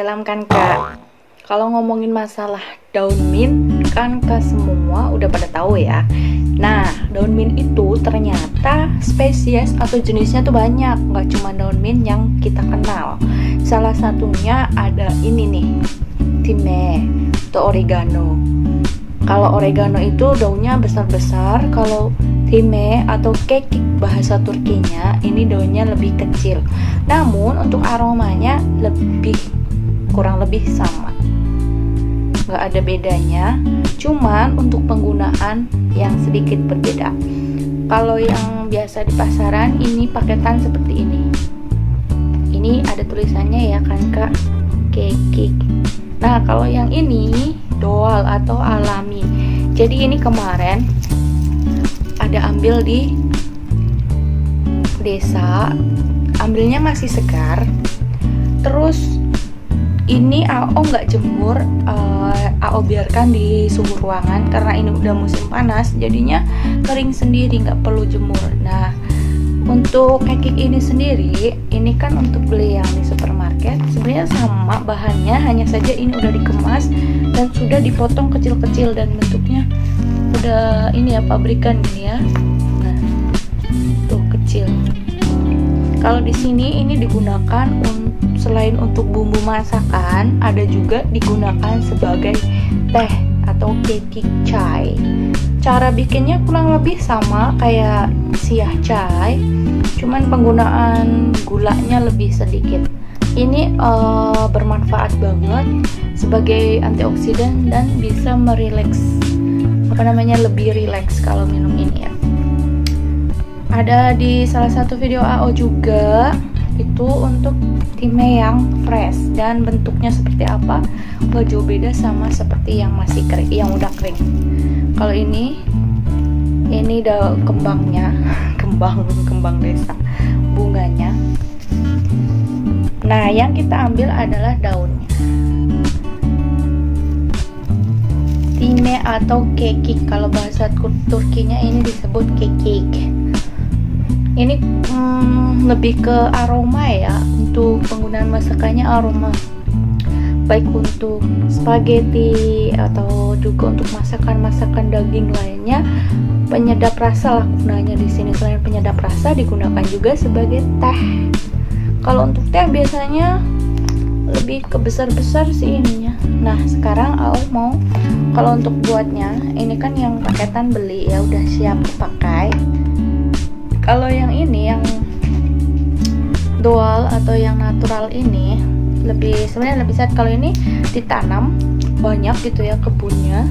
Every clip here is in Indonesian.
Salam kan Kak. Kalau ngomongin masalah daun mint kan Kak semua udah pada tahu ya. Nah, daun mint itu ternyata spesies atau jenisnya tuh banyak, nggak cuma daun mint yang kita kenal. Salah satunya ada ini nih, thyme atau oregano. Kalau oregano itu daunnya besar-besar, kalau thyme atau kekik bahasa Turkinya ini daunnya lebih kecil. Namun untuk aromanya kurang lebih sama, nggak ada bedanya, cuman untuk penggunaan yang sedikit berbeda. Kalau yang biasa di pasaran ini paketan seperti ini ada tulisannya ya kan Kak, kekik. Nah kalau yang ini doal atau alami. Jadi ini kemarin ada ambil di desa, ambilnya masih segar. Terus ini AO nggak jemur, AO biarkan di suhu ruangan karena ini udah musim panas, jadinya kering sendiri, nggak perlu jemur. Nah untuk kekik ini sendiri, ini kan untuk beli yang di supermarket sebenarnya sama bahannya, hanya saja ini udah dikemas dan sudah dipotong kecil-kecil dan bentuknya udah ini ya, pabrikan gini ya. Nah tuh kecil. Kalau di sini ini digunakan selain untuk bumbu masakan, ada juga digunakan sebagai teh atau kekik chai. Cara bikinnya kurang lebih sama kayak siah chai, cuman penggunaan gulanya lebih sedikit. Ini bermanfaat banget sebagai antioksidan dan bisa merileks, lebih rileks kalau minum ini ya. Ada di salah satu video AO juga itu untuk thyme yang fresh dan bentuknya seperti apa, gak jauh beda sama seperti yang masih kering, yang udah kering. Kalau ini udah kembangnya, kembang desa, bunganya. Nah yang kita ambil adalah daunnya, thyme atau kekik. Kalau bahasa Turkinya ini disebut kekik. Ini lebih ke aroma ya, untuk penggunaan masakannya aroma, baik untuk spaghetti atau juga untuk masakan-masakan daging lainnya. Penyedap rasa lah gunanya di sini. Selain penyedap rasa, digunakan juga sebagai teh. Kalau untuk teh biasanya lebih ke besar-besar sih ininya. Nah sekarang aku mau, kalau untuk buatnya ini kan yang paketan beli ya, udah siap pakai. Kalau yang ini, yang dual atau yang natural ini sebenarnya lebih sehat. Kalau ini ditanam banyak gitu ya kebunnya,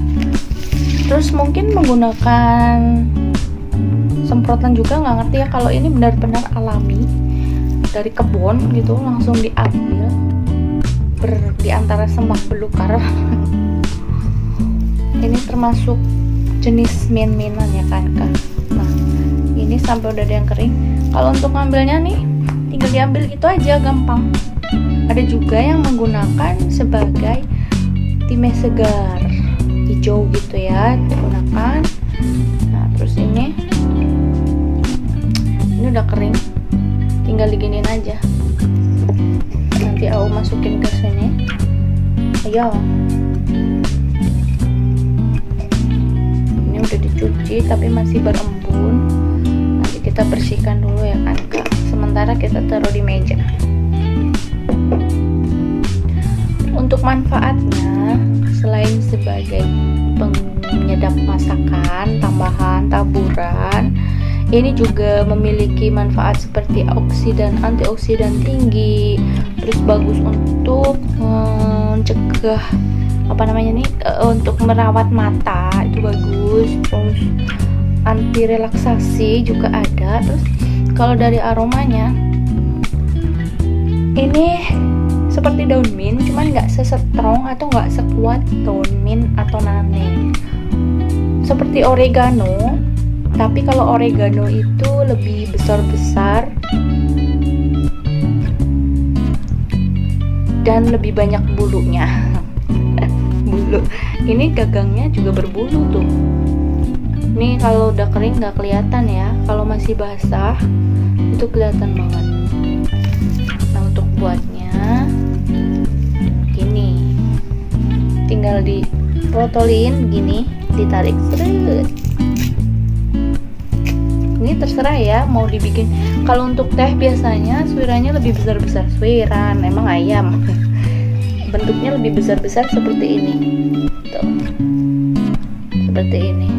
terus mungkin menggunakan semprotan juga, nggak ngerti ya. Kalau ini benar-benar alami dari kebun gitu, langsung diambil di antara semak belukar. Ini termasuk jenis mint-mintan ya kan Kak. Nah ini sampai udah ada yang kering. Kalau untuk ngambilnya nih tinggal diambil gitu aja, gampang. Ada juga yang menggunakan sebagai thyme segar, hijau gitu ya, digunakan. Nah terus ini udah kering, tinggal diginiin aja. Nanti aku masukin ke sini. Ayo, ini udah dicuci tapi masih berembun. Nanti kita bersihkan dulu ya kan Kak. Sementara kita taruh di meja. Untuk manfaatnya, selain sebagai penyedap masakan, tambahan, taburan, ini juga memiliki manfaat seperti antioksidan tinggi, terus bagus untuk mencegah untuk merawat mata, itu bagus. Terus anti relaksasi juga ada. Terus kalau dari aromanya ini seperti daun mint, cuman nggak sestrong atau nggak sekuat daun mint atau nane. Seperti oregano, tapi kalau oregano itu lebih besar-besar dan lebih banyak bulunya. Bulu. Ini gagangnya juga berbulu tuh. Ini kalau udah kering nggak kelihatan ya. Kalau masih basah itu kelihatan banget. Nah untuk buatnya tinggal diprotolin begini, ditarik seret. Ini terserah ya mau dibikin. Kalau untuk teh biasanya suirannya lebih besar-besar. Suiran emang ayam bentuknya lebih besar-besar seperti ini tuh, seperti ini.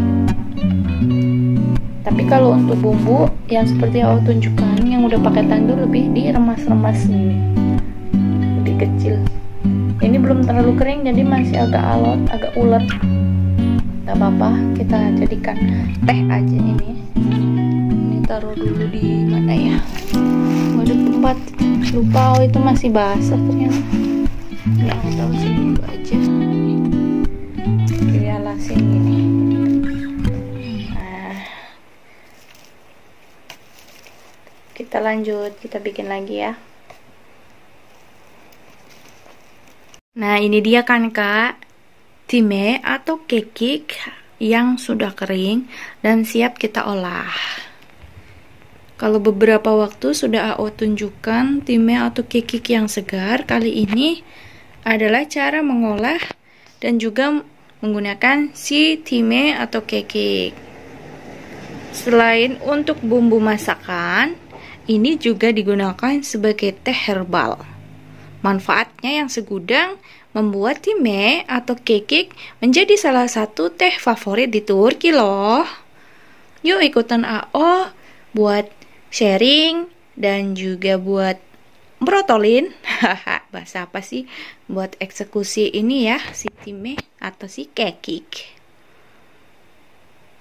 Tapi kalau untuk bumbu yang seperti yang aku tunjukkan yang udah pakai tandur, lebih diremas-remas ini, lebih kecil. Ini belum terlalu kering jadi masih agak alot, agak ulet. Gak apa-apa, kita jadikan teh aja ini. Taruh dulu di mana ya? Ada tempat, lupa. Oh, itu masih basah ternyata. Ya, aku taruh sini dulu aja. Dialasin gini. Nah, kita lanjut, kita bikin lagi ya. Nah, ini dia kan Kak, time atau kekik yang sudah kering dan siap kita olah. Kalau beberapa waktu sudah AO tunjukkan time atau kekik yang segar, kali ini adalah cara mengolah dan juga menggunakan si time atau kekik. Selain untuk bumbu masakan, ini juga digunakan sebagai teh herbal. Manfaatnya yang segudang membuat time atau kekik menjadi salah satu teh favorit di Turki loh. Yuk ikutan AO buat sharing dan juga buat brotolin. Bahasa apa sih? Buat eksekusi ini ya, si time atau si kekik.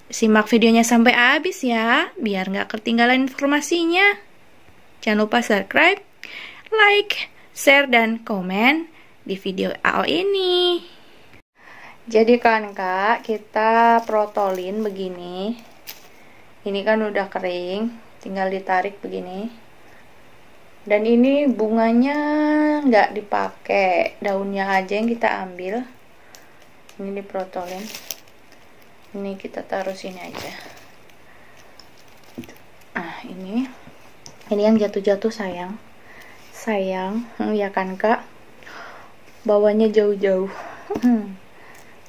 Simak videonya sampai habis ya, biar nggak ketinggalan informasinya. Jangan lupa subscribe, like, share, dan komen di video AO ini. Jadi kan Kak, kita protolin begini. Ini kan udah kering, tinggal ditarik begini. Dan ini bunganya nggak dipakai, daunnya aja yang kita ambil. Ini diprotolin. Ini kita taruh sini aja. Ah, ini yang jatuh-jatuh sayang ya kan Kak, bawanya jauh-jauh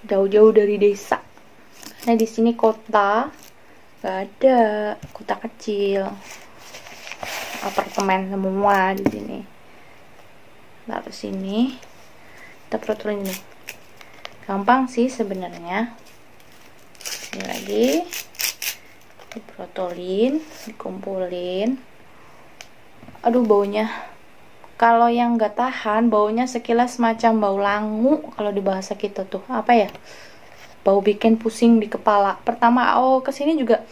jauh-jauh dari desa. Nah di sini kota gak ada, kota kecil, apartemen semua di sini. Lalu sini kita protolin ini, gampang sih sebenarnya. Ini lagi diprotolin, dikumpulin. Aduh baunya, kalau yang nggak tahan baunya sekilas macam bau langu. Kalau di bahasa kita tuh apa ya, bau bikin pusing di kepala. Pertama kesini juga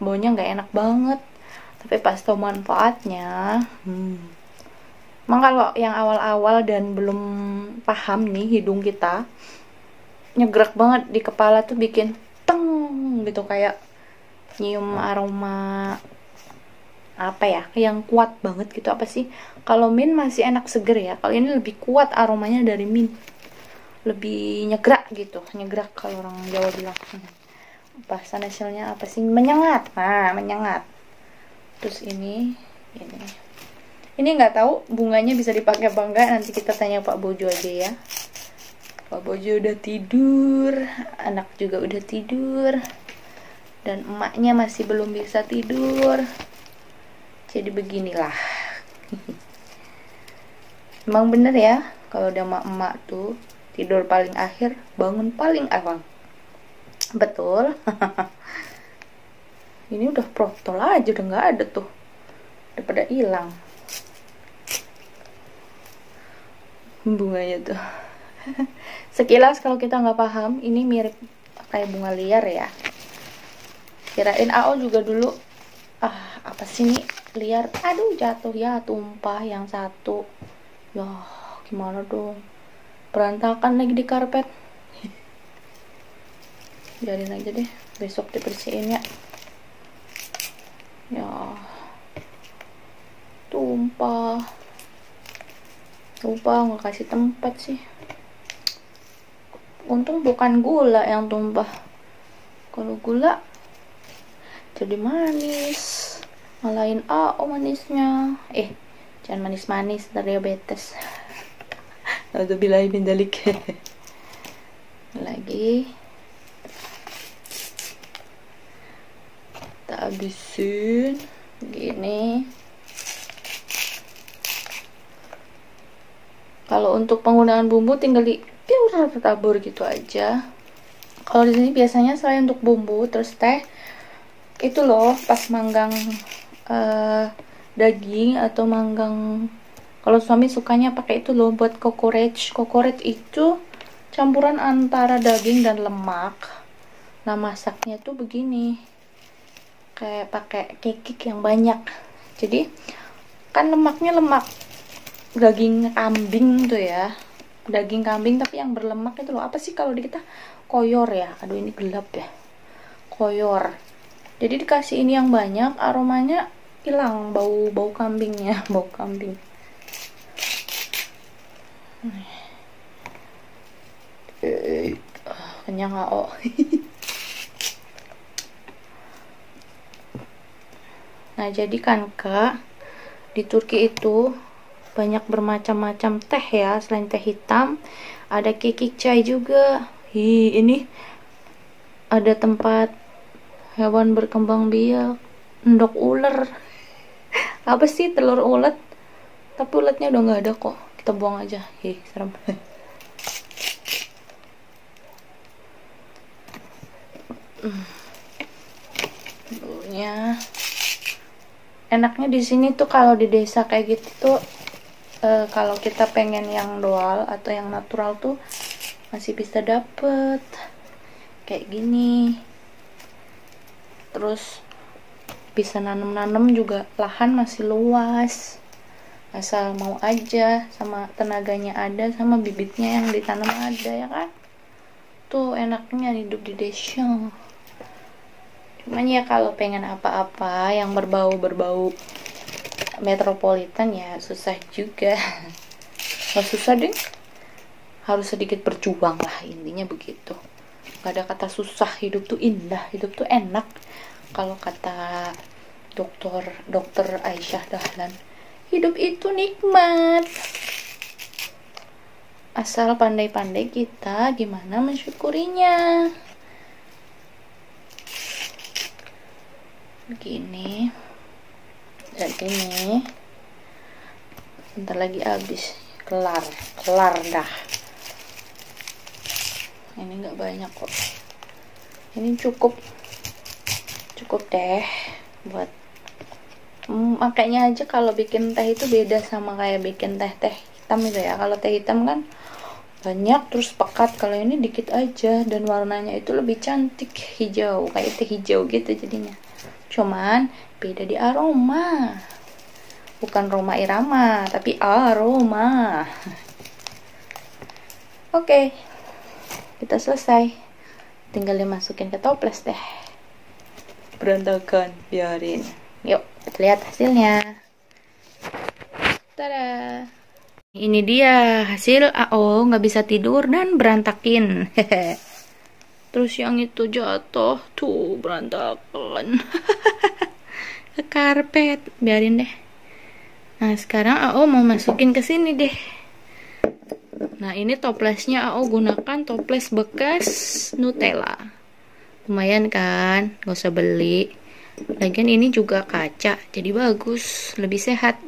baunya nggak enak banget, tapi pas tau manfaatnya emang kalau yang awal-awal dan belum paham nih, hidung kita nyegrak banget di kepala tuh, bikin teng gitu, kayak nyium aroma apa ya, yang kuat banget gitu. Apa sih, kalau mint masih enak seger ya, kalau ini lebih kuat aromanya dari mint, lebih nyegrak gitu, nyegrak kalau orang Jawa bilang. Bahasa nasionalnya apa sih, menyengat. Nah, menyengat. Terus ini nggak tahu bunganya bisa dipakai apa enggak, nanti kita tanya Pak Bojo aja ya. Pak Bojo udah tidur, anak juga udah tidur, dan emaknya masih belum bisa tidur. Jadi beginilah. Emang bener ya, kalau udah emak-emak tuh tidur paling akhir, bangun paling awal. Betul. Ini udah protol aja, udah nggak ada tuh, udah pada hilang bunganya tuh. Sekilas kalau kita nggak paham, ini mirip kayak bunga liar ya. Kirain AO juga dulu, apa sih nih liar, aduh jatuh ya, tumpah yang satu ya, gimana dong, berantakan lagi di karpet. Biarin aja deh, besok dibersihin ya. Ya, tumpah, lupa nggak kasih tempat sih. Untung bukan gula yang tumpah, kalau gula jadi manis, ngalahin manisnya. Jangan manis-manis, ntar diabetes. Alhamdulillah min dalik. lagi kita habisin gini. Kalau untuk penggunaan bumbu tinggal tabur gitu aja. Kalau di sini biasanya saya untuk bumbu terus teh itu loh pas manggang daging atau manggang, kalau suami sukanya pakai itu loh buat kokorech. Kokorech itu campuran antara daging dan lemak. Nah masaknya tuh begini, kayak pakai kekik yang banyak. Jadi kan lemaknya lemak daging kambing tuh ya, daging kambing tapi yang berlemak itu loh, apa sih kalau di kita koyor ya, aduh ini gelap ya, koyor. Jadi dikasih ini yang banyak, aromanya hilang, bau kambingnya. Bau kambing. Kenyang oh. Nah jadi kan Kak, di Turki itu banyak bermacam-macam teh ya, selain teh hitam ada kekik chai juga. Ini ada tempat hewan berkembang biak, endok ular. Apa sih, telur ulet, tapi uletnya udah nggak ada kok, kita buang aja. Serem. Baunya enaknya di sini tuh kalau di desa kayak gitu tuh, kalau kita pengen yang doal atau yang natural tuh masih bisa dapet kayak gini. Terus bisa nanam-nanam juga, lahan masih luas, asal mau aja, sama tenaganya ada, sama bibitnya yang ditanam ada ya kan. Tuh enaknya hidup di desa. Cuman ya kalau pengen apa-apa yang berbau metropolitan ya susah juga. Kalau susah deh, harus sedikit berjuang lah, intinya begitu. Gak ada kata susah, hidup tuh indah, hidup tuh enak. Kalau kata dokter Aisyah Dahlan, hidup itu nikmat, asal pandai-pandai kita gimana mensyukurinya. Begini, dan ini bentar lagi habis, kelar dah. Ini nggak banyak kok, ini cukup deh buat makanya aja kalau bikin teh itu beda sama kayak bikin teh hitam itu ya. Kalau teh hitam kan banyak terus pekat, kalau ini dikit aja dan warnanya itu lebih cantik, hijau, kayak teh hijau gitu jadinya. Cuman beda di aroma, bukan Roma Irama tapi aroma. Oke, kita selesai, tinggal dimasukin ke toples deh. Berantakan, biarin. Yuk kita lihat hasilnya. Tada, ini dia hasil AO nggak bisa tidur dan berantakin. Terus yang itu jatuh tuh berantakan. Ke karpet, biarin deh. Nah sekarang AO mau masukin ke sini deh. Nah ini toplesnya AO gunakan toples bekas Nutella. Lumayan kan, gak usah beli. Lagian ini juga kaca, jadi bagus, lebih sehat.